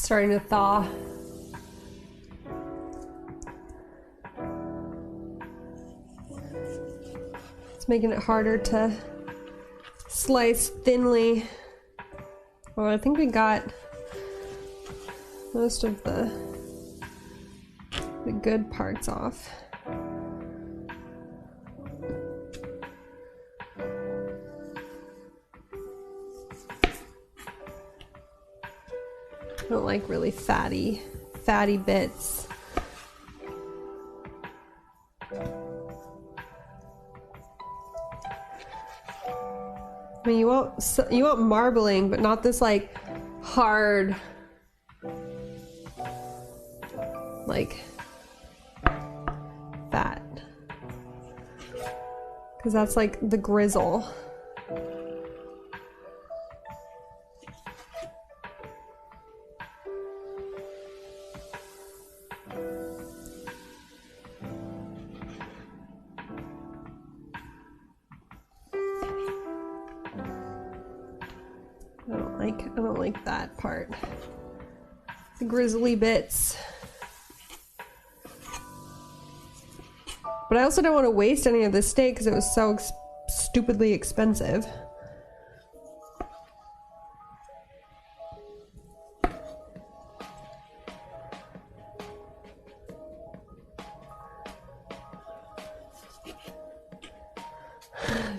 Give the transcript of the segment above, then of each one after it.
starting to thaw. It's making it harder to slice thinly. Well, I think we got most of the good parts off. I don't like really fatty bits. I mean, you want marbling, but not this like hard, like fat, because that's like the grizzle. I don't like that part. The grizzly bits. But I also don't want to waste any of this steak because it was so stupidly expensive.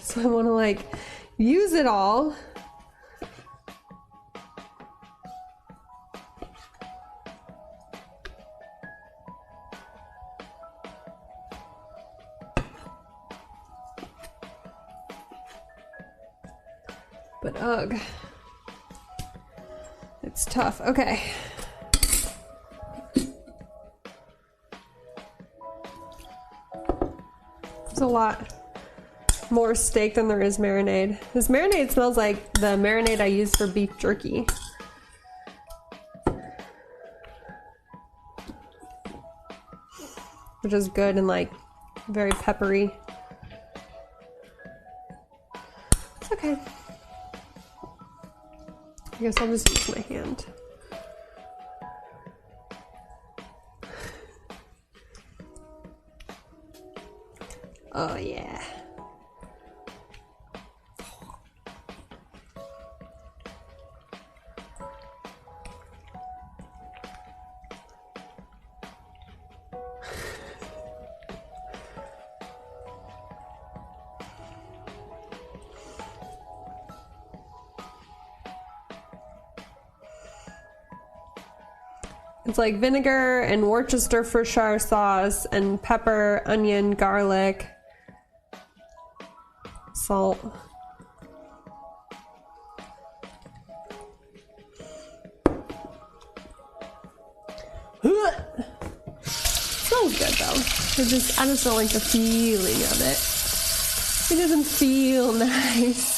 So I want to like use it all. But ugh, it's tough. Okay. There's a lot more steak than there is marinade. This marinade smells like the marinade I use for beef jerky. Which is good and like very peppery. It's okay. I guess I'll just use my hand. Oh yeah. It's like vinegar and Worcestershire sauce and pepper, onion, garlic, salt. Smells good though. I just don't like the feeling of it. It doesn't feel nice.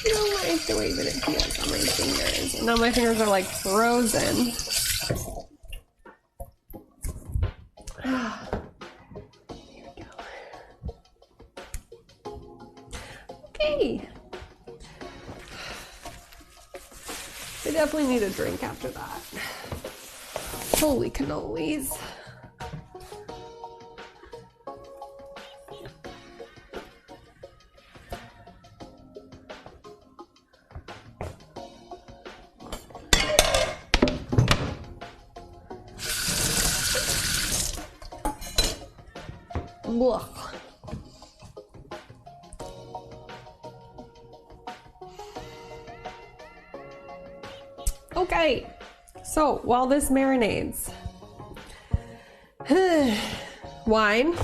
I don't like the way that it feels on my fingers. And now my fingers are like frozen. Here we go. Okay. I definitely need a drink after that. Holy cannolis. Ugh. Okay, so while this marinades, wine,